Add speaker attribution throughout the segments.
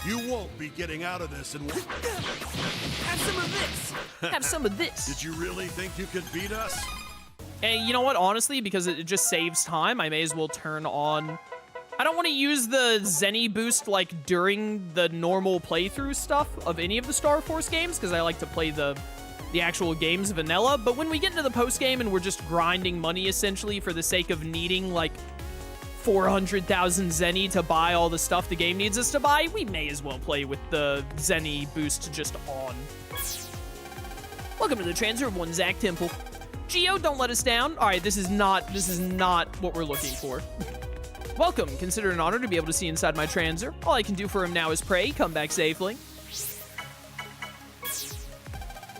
Speaker 1: You won't be getting out of this in one.
Speaker 2: Have some of this.
Speaker 3: Have some of this.
Speaker 1: Did you really think you could beat us?
Speaker 3: And you know what? Honestly, because it just saves time, I may as well turn on... I don't want to use the Zenny boost, like, during the normal playthrough stuff of any of the Star Force games, because I like to play the actual games vanilla. But when we get into the post-game and we're just grinding money, essentially, for the sake of needing, like, 400,000 Zenny to buy all the stuff the game needs us to buy, we may as well play with the Zenny boost just on. Welcome to the transfer of one Zack Temple. Geo, don't let us down. All right, this is not what we're looking for. Welcome. Consider it an honor to be able to see inside my transer. All I can do for him now is pray. Come back safely.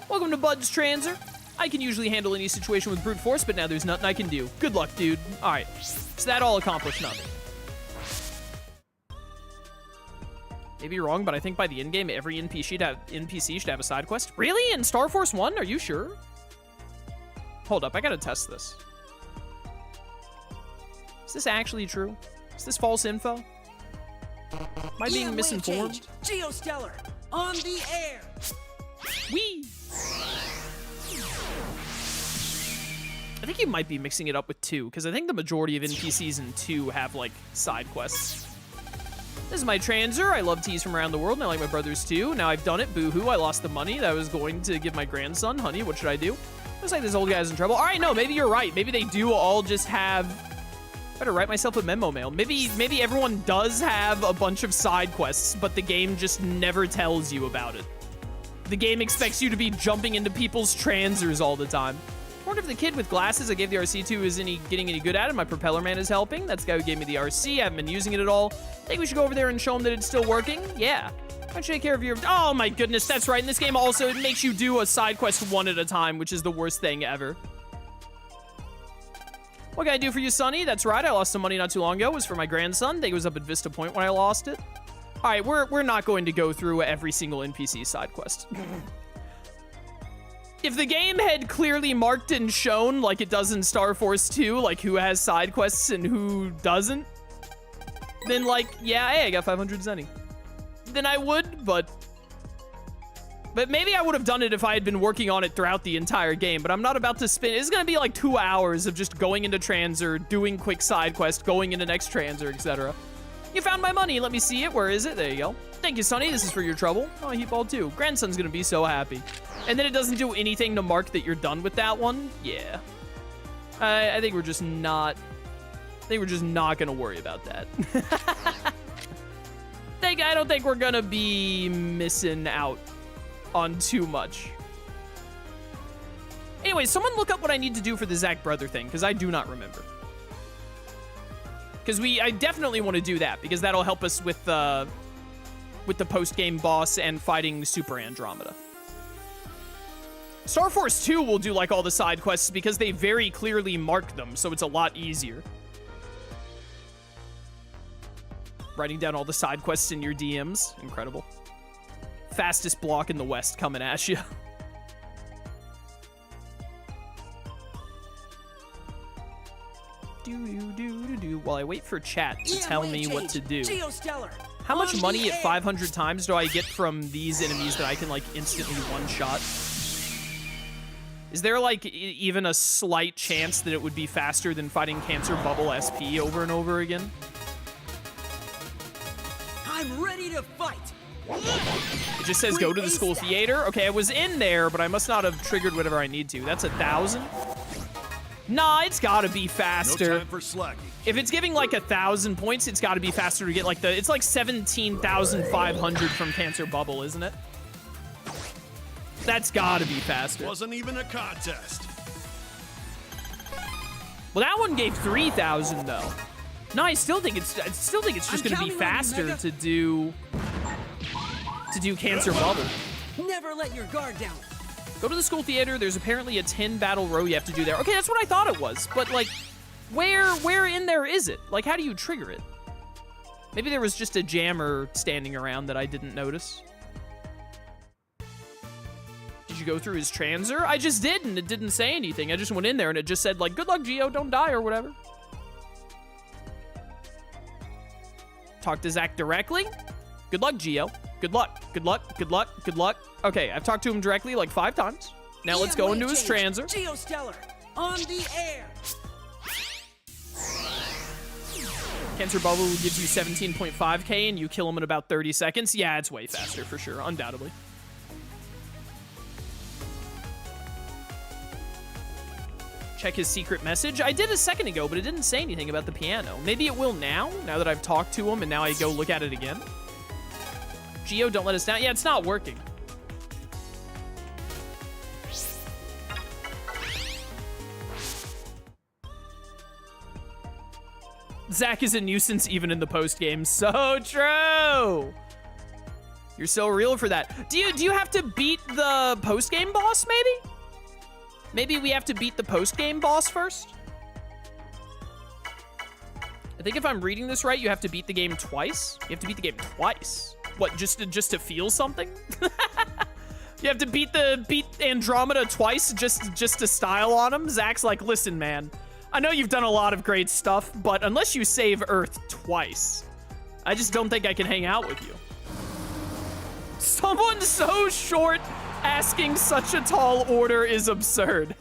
Speaker 3: Welcome to Bud's transer. I can usually handle any situation with brute force, but now there's nothing I can do. Good luck, dude. All right. So that all accomplished nothing. Maybe you're wrong, but I think by the end game, every NPC should have a side quest. Really? In Star Force 1? Are you sure? Hold up. I gotta test this. Is this actually true? Is this false info? Am I being misinformed?
Speaker 2: Geostellar, on the air.
Speaker 3: Whee! I think you might be mixing it up with 2, because I think the majority of NPCs in 2 have, like, side quests. This is my transer. I love teas from around the world, and I like my brothers too. Now I've done it. Boo-hoo. I lost the money that I was going to give my grandson. Honey, what should I do? Looks like this old guy's in trouble. All right, no, maybe you're right. Maybe they do all just have... Better write myself a memo mail. Maybe everyone does have a bunch of side quests, but the game just never tells you about it. The game expects you to be jumping into people's transers all the time. I wonder if the kid with glasses I gave the RC to is getting any good at it. My propeller man is helping. That's the guy who gave me the RC. I haven't been using it at all. Think we should go over there and show him that it's still working? Yeah. Why don't you take care of your... Oh my goodness, that's right. In this game also, it makes you do a side quest one at a time, which is the worst thing ever. What can I do for you, Sonny? That's right, I lost some money not too long ago. It was for my grandson. I think it was up at Vista Point when I lost it. All right, we're not going to go through every single NPC side quest. If the game had clearly marked and shown, like it does in Star Force 2, like who has side quests and who doesn't, then like, yeah, hey, I got 500 Zenny. Then I would, but maybe I would have done it if I had been working on it throughout the entire game, but I'm not about to spend... It's going to be like 2 hours of just going into Transer, doing quick side quest, going into next Transer, etc. You found my money. Let me see it. Where is it? There you go. Thank you, Sonny. This is for your trouble. Oh, he balled too. Grandson's going to be so happy. And then it doesn't do anything to mark that you're done with that one? Yeah. I think we're just not... I think we're just not going to worry about that. I don't think we're going to be missing out on too much. Anyway, someone look up what I need to do for the Zack brother thing, because I do not remember. Because I definitely want to do that, because that'll help us with the post-game boss and fighting Super Andromeda. Star Force 2 will do like all the side quests because they very clearly mark them, so it's a lot easier. Writing down all the side quests in your DMs. Incredible. Fastest block in the West coming at you. While I wait for chat to tell me what to do. How much money at 500 times do I get from these enemies that I can like instantly one-shot? Is there like even a slight chance that it would be faster than fighting Cancer Bubble SP over and over again?
Speaker 2: I'm ready to fight.
Speaker 3: It just says go to the school theater. Okay, I was in there, but I must not have triggered whatever I need to. That's 1,000. Nah, it's gotta be faster.
Speaker 1: No time for slacking.
Speaker 3: If it's giving like 1,000 points, it's gotta be faster to get like it's like 17,500 from Cancer Bubble, isn't it? That's gotta be faster.
Speaker 1: Wasn't even a contest.
Speaker 3: Well, that one gave 3,000 though. No, I still think it's just gonna be faster to do Cancer Bubble.
Speaker 2: Never let your guard down.
Speaker 3: Go to the school theater. There's apparently a 10 battle row you have to do there. Okay, that's what I thought it was. But like, where in there is it? Like, how do you trigger it? Maybe there was just a jammer standing around that I didn't notice. Did you go through his transer? I just did, and it didn't say anything. I just went in there, and it just said, like, good luck, Geo, don't die, or whatever. Talk to Zack directly? Good luck, Geo. Good luck. Good luck. Good luck. Good luck. Okay, I've talked to him directly like 5 times. Now let's go into his transer.
Speaker 2: Geostellar, on the air.
Speaker 3: Cancer Bubble gives you 17.5k and you kill him in about 30 seconds. Yeah, it's way faster for sure, undoubtedly. Check his secret message. I did a second ago, but it didn't say anything about the piano. Maybe it will now that I've talked to him and now I go look at it again. Geo, don't let us down. Yeah, it's not working. Zach is a nuisance even in the post game. So true. You're so real for that. Do you have to beat the post game boss? Maybe we have to beat the post game boss first. I think if I'm reading this right, you have to beat the game twice. You have to beat the game twice. What? Just to feel something? You have to beat Andromeda twice just to style on him. Zach's like, listen, man. I know you've done a lot of great stuff, but unless you save Earth twice, I just don't think I can hang out with you. Someone so short asking such a tall order is absurd.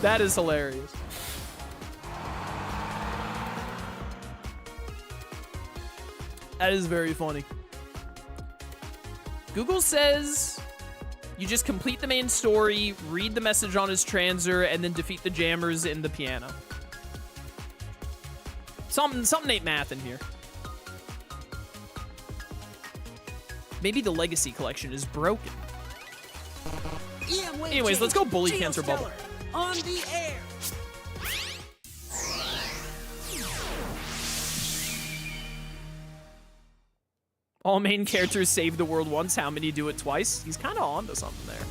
Speaker 3: That is hilarious. That is very funny. Google says you just complete the main story, read the message on his transer, and then defeat the jammers in the piano. Something ain't math in here. Maybe the Legacy Collection is broken. Anyways, let's go bully Cancer Bubble.
Speaker 2: On the air.
Speaker 3: All main characters save the world once. How many do it twice? He's kind of onto something there.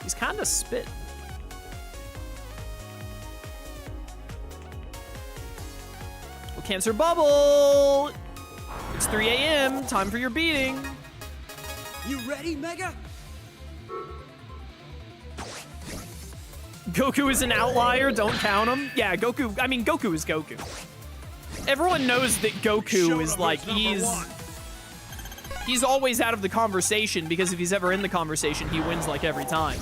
Speaker 3: He's kind of spit. Well, Cancer Bubble. It's 3 a.m. Time for your beating.
Speaker 2: You ready, Mega?
Speaker 3: Goku is an outlier. Don't count him. Yeah, Goku. I mean, Goku is Goku. Everyone knows that Goku is like, he's always out of the conversation because if he's ever in the conversation, he wins like every time.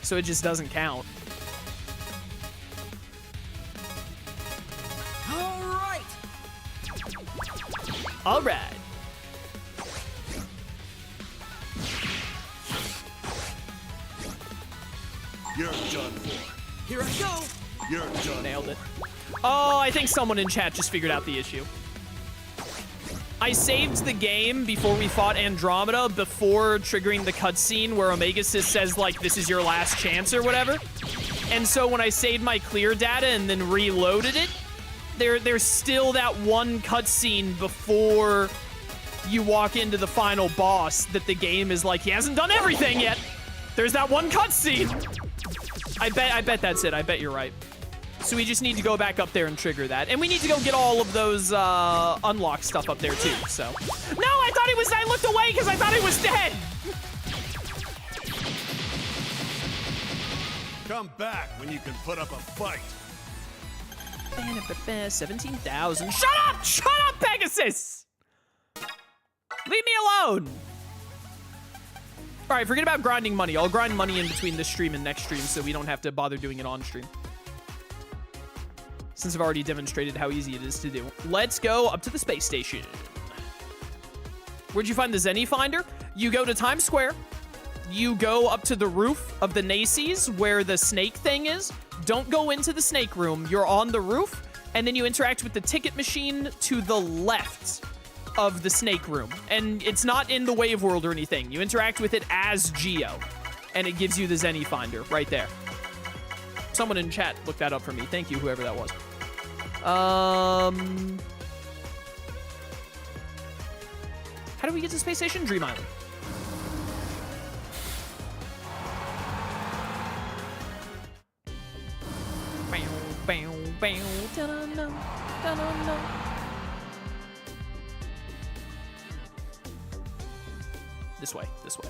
Speaker 3: So it just doesn't count.
Speaker 2: All right.
Speaker 3: All right.
Speaker 1: You're done for.
Speaker 2: Here I go.
Speaker 1: You're done.
Speaker 3: Nailed it. Oh, I think someone in chat just figured out the issue. I saved the game before we fought Andromeda, before triggering the cutscene where Omegasys says, like, this is your last chance or whatever. And so when I saved my clear data and then reloaded it, there's still that one cutscene before you walk into the final boss that the game is like, he hasn't done everything yet. There's that one cutscene. I bet that's it. I bet you're right. So we just need to go back up there and trigger that. And we need to go get all of those unlock stuff up there too, so. No, I looked away because I thought he was dead.
Speaker 1: Come back when you can put up a fight.
Speaker 3: 17,000. Shut up! Shut up, Pegasus! Leave me alone! All right, forget about grinding money. I'll grind money in between this stream and next stream so we don't have to bother doing it on stream. Since I've already demonstrated how easy it is to do. Let's go up to the space station. Where'd you find the Zenny Finder? You go to Times Square. You go up to the roof of the Naces where the snake thing is. Don't go into the snake room. You're on the roof. And then you interact with the ticket machine to the left of the snake room. And it's not in the wave world or anything. You interact with it as Geo. And it gives you the Zenny Finder right there. Someone in chat looked that up for me. Thank you, whoever that was. How do we get to Space Station? Dream Island. This way, this way.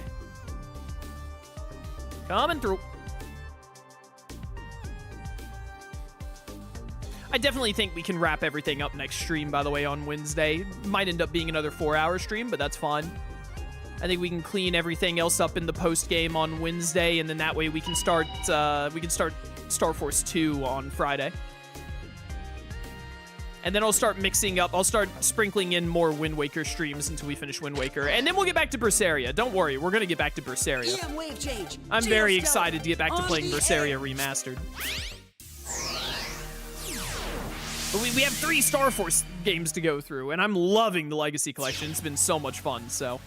Speaker 3: Coming through. I definitely think we can wrap everything up next stream, by the way, on Wednesday. Might end up being another 4-hour stream, but that's fine. I think we can clean everything else up in the post game on Wednesday, and then that way we can start Star Force 2 on Friday. And then I'll start mixing up. I'll start sprinkling in more Wind Waker streams until we finish Wind Waker. And then we'll get back to Berseria. Don't worry, we're going to get back to Berseria.
Speaker 2: Wave change.
Speaker 3: I'm very excited to get back to playing Berseria Remastered. But we have 3 Star Force games to go through, and I'm loving the Legacy Collection. It's been so much fun, so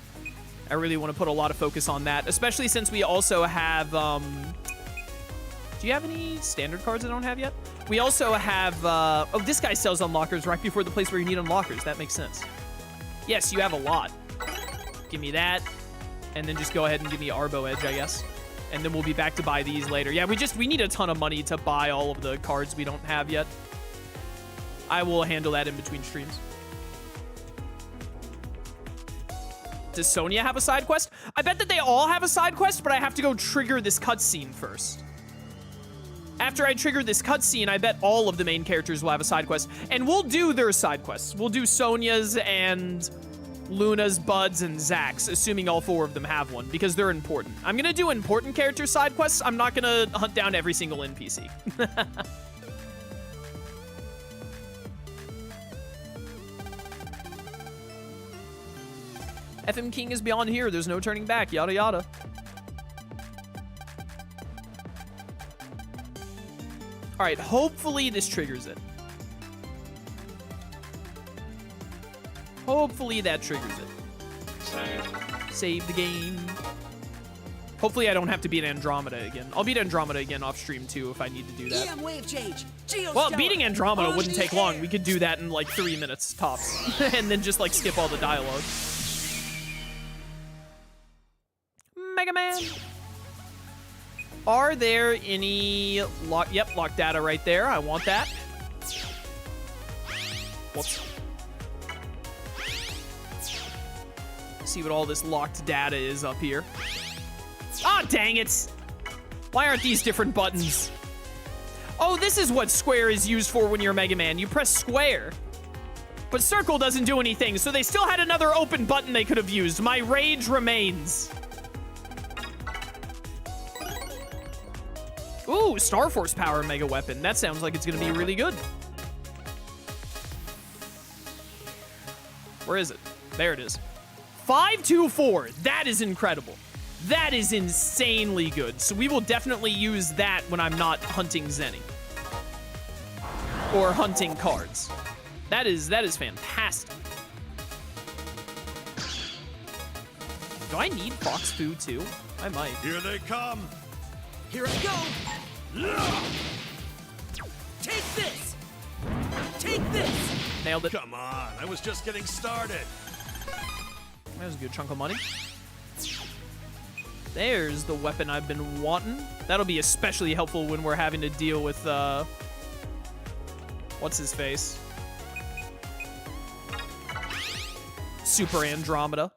Speaker 3: I really want to put a lot of focus on that, especially since we also have... do you have any standard cards I don't have yet? We also have... oh, this guy sells unlockers right before the place where you need unlockers. That makes sense. Yes, you have a lot. Give me that, and then just go ahead and give me Arbo Edge, I guess. And then we'll be back to buy these later. Yeah, we need a ton of money to buy all of the cards we don't have yet. I will handle that in between streams. Does Sonya have a side quest? I bet that they all have a side quest, but I have to go trigger this cutscene first. After I trigger this cutscene, I bet all of the main characters will have a side quest. And we'll do their side quests. We'll do Sonya's and Luna's, Bud's, and Zack's, assuming all 4 of them have one, because they're important. I'm going to do important character side quests. I'm not going to hunt down every single NPC. FM King is beyond here. There's no turning back. Yada, yada. All right, hopefully this triggers it. Hopefully that triggers it. Save the game. Hopefully I don't have to beat Andromeda again. I'll beat Andromeda again off stream too if I need to do that.
Speaker 2: Wave change.
Speaker 3: Well, beating Andromeda wouldn't take long. We could do that in like 3 minutes tops. And then just like skip all the dialogue. Mega Man. Are there any lock? Yep, lock data right there. I want that. Whoops. See what all this locked data is up here. Ah, dang it! Why aren't these different buttons? Oh, this is what square is used for when you're Mega Man. You press square. But circle doesn't do anything, so they still had another open button they could have used. My rage remains. Ooh, Star Force Power Mega Weapon. That sounds like it's going to be really good. Where is it? There it is. 524. That is incredible. That is insanely good. So we will definitely use that when I'm not hunting Zenny. Or hunting cards. That is fantastic. Do I need Fox Fu too? I might.
Speaker 1: Here they come.
Speaker 2: Here I go. Take this. Take this.
Speaker 3: Nailed it.
Speaker 1: Come on, I was just getting started.
Speaker 3: That was a good chunk of money. There's the weapon I've been wanting. That'll be especially helpful when we're having to deal with, what's his face? Super Andromeda.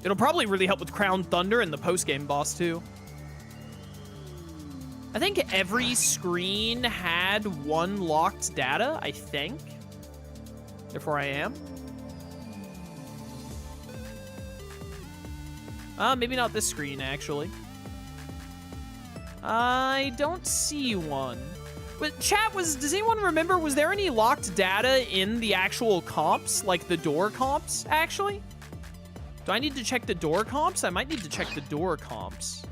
Speaker 3: It'll probably really help with Crown Thunder and the post-game boss, too. I think every screen had 1 locked data, I think. Therefore, I am. Maybe not this screen, actually. I don't see one. But chat, does anyone remember, was there any locked data in the actual comps? Like the door comps, actually? Do I need to check the door comps? I might need to check the door comps.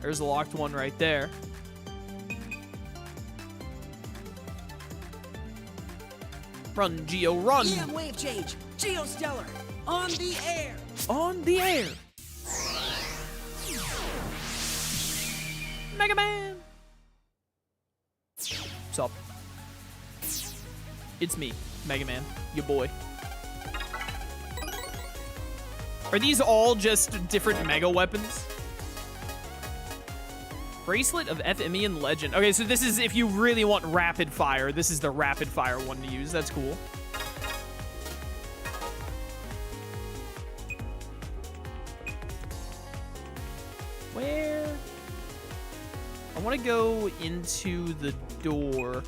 Speaker 3: There's a locked one right there. Run, Geo, run!
Speaker 2: Wave change. Geostellar. On the air.
Speaker 3: On the air. Mega Man. What's up? It's me, Mega Man, your boy. Are these all just different mega weapons? Bracelet of FME and Legend. Okay, so this is if you really want rapid fire. This is the rapid fire one to use. That's cool. I want to go into the door.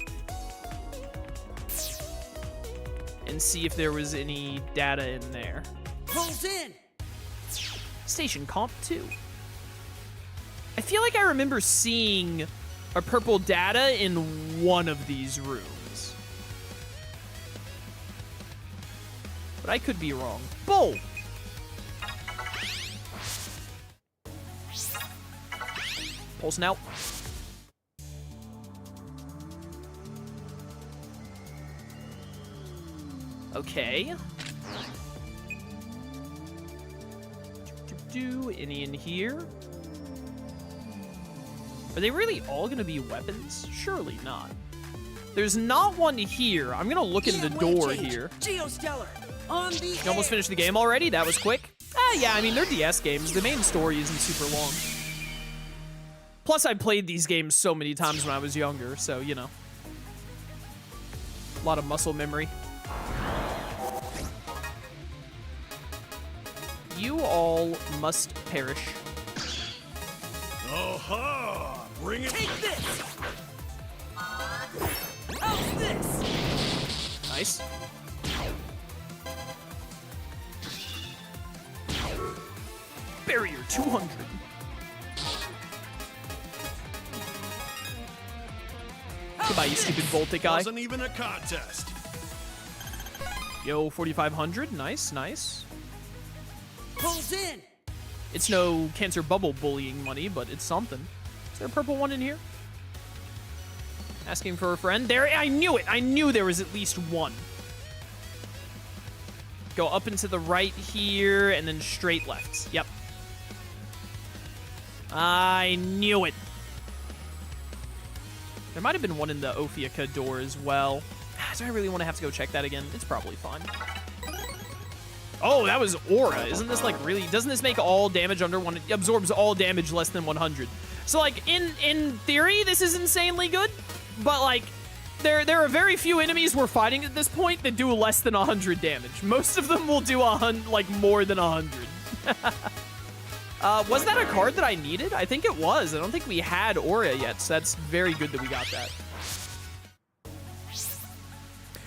Speaker 3: and see if there was any data in there.
Speaker 2: Pulls in.
Speaker 3: Station Comp 2. I feel like I remember seeing a purple data in one of these rooms. But I could be wrong. Bull! Pulse now. Okay. Any in here? Are they really all gonna be weapons? Surely not. There's not one here. I'm gonna look in the door here.
Speaker 2: Geostellar on the
Speaker 3: You almost finished the game already? That was quick. Yeah, I mean, they're DS games. The main story isn't super long. Plus, I played these games so many times when I was younger, so, you know. A lot of muscle memory. You all must perish.
Speaker 1: Aha! Bring it.
Speaker 2: Take this. How's this?
Speaker 3: Nice. Barrier 200. Goodbye, you stupid Voltic guy.
Speaker 1: Wasn't even a contest.
Speaker 3: Yo, 4,500. Nice, nice.
Speaker 2: Pulls in.
Speaker 3: It's no cancer bubble bullying money, but it's something. Is there a purple one in here? Asking for a friend. There, I knew it. I knew there was at least one. Go up and to the right here, and then straight left. Yep. I knew it. There might have been one in the Ophiuca door as well. Do I really want to have to go check that again? It's probably fine. Oh, that was Aura. Isn't this like really... Doesn't this make all damage under one... It absorbs all damage less than 100. So like, in theory, this is insanely good. But like, there are very few enemies we're fighting at this point that do less than 100 damage. Most of them will do like more than 100. Was that a card that I needed? I think it was. I don't think we had Aura yet, so that's very good that we got that.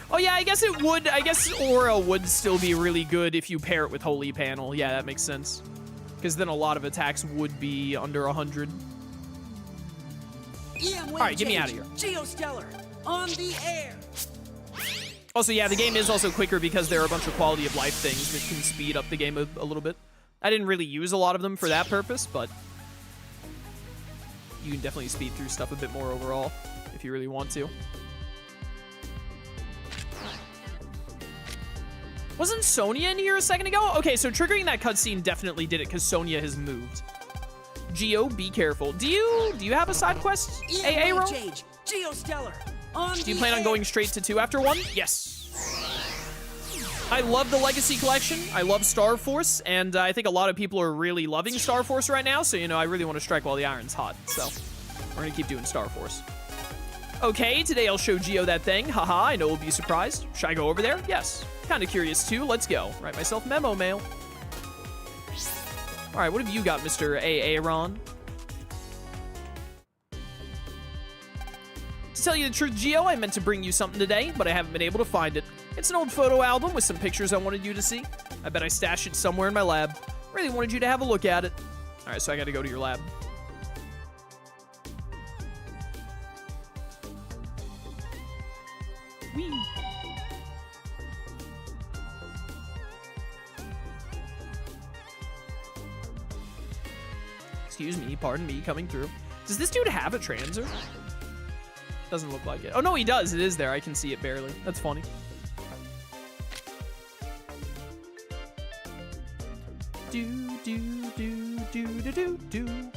Speaker 3: Oh yeah, I guess it would. I guess Aura would still be really good if you pair it with Holy Panel. Yeah, that makes sense. Because then a lot of attacks would be under 100.
Speaker 2: All
Speaker 3: right, get me out of here.
Speaker 2: Geostellar on the air.
Speaker 3: Also, yeah, the game is also quicker because there are a bunch of quality of life things that can speed up the game a little bit. I didn't really use a lot of them for that purpose, but you can definitely speed through stuff a bit more overall if you really want to. Wasn't Sonya in here a second ago? Okay, so triggering that cutscene definitely did it because Sonya has moved. Geo, be careful. Do you have a side quest? AA roll?
Speaker 2: Geostellar on
Speaker 3: Do you plan on going straight to 2 after 1? Yes. I love the Legacy Collection. I love Star Force, and I think a lot of people are really loving Star Force right now, so, you know, I really want to strike while the iron's hot, so we're going to keep doing Star Force. Okay, today I'll show Geo that thing. Haha, I know we'll be surprised. Should I go over there? Yes. Kind of curious, too. Let's go. Write myself memo mail. All right, what have you got, Mr. Aaron? To tell you the truth, Geo, I meant to bring you something today, but I haven't been able to find it. It's an old photo album with some pictures I wanted you to see. I bet I stashed it somewhere in my lab. Really wanted you to have a look at it. All right, so I got to go to your lab. Whee! Excuse me, pardon me, coming through. Does this dude have a transer? Doesn't look like it. Oh, no, he does. It is there. I can see it barely. That's funny. Do, do, do, do, do, do, do.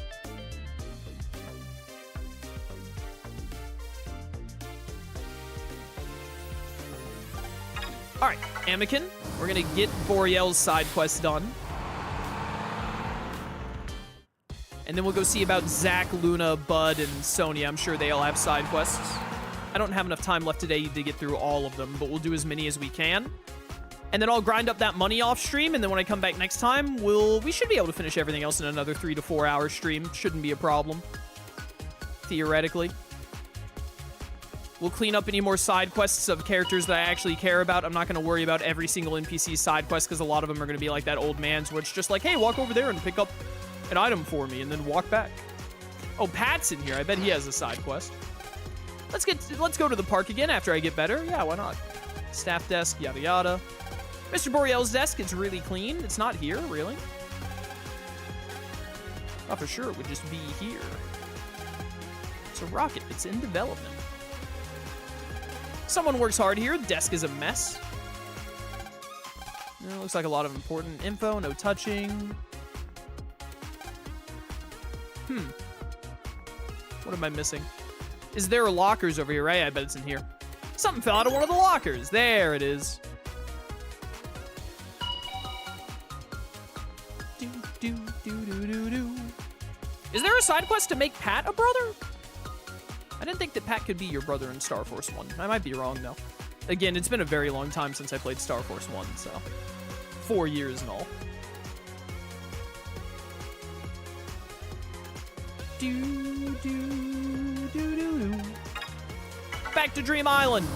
Speaker 3: All right, Anakin, we're going to get Boreal's side quest done. And then we'll go see about Zack, Luna, Bud, and Sonya. I'm sure they all have side quests. I don't have enough time left today to get through all of them, but we'll do as many as we can. And then I'll grind up that money off stream, and then when I come back next time, we should be able to finish everything else in another 3 to 4 hour stream. Shouldn't be a problem. Theoretically. We'll clean up any more side quests of characters that I actually care about. I'm not going to worry about every single NPC side quest because a lot of them are going to be like that old man's where it's just like, hey, walk over there and pick up an item for me and then walk back. Oh, Pat's in here. I bet he has a side quest. Let's go to the park again after I get better. Yeah, why not? Staff desk, yada yada. Mr. Boreal's desk is really clean. It's not here, really. Oh, for sure, it would just be here. It's a rocket. It's in development. Someone works hard here. The desk is a mess. Looks like a lot of important info. No touching. What am I missing? Is there lockers over here, right? I bet it's in here. Something fell out of one of the lockers. There it is. Is there a side quest to make Pat a brother? I didn't think that Pat could be your brother in Star Force 1. I might be wrong, though. Again, it's been a very long time since I played Star Force 1, so 4 years and all. Back to Dream Island.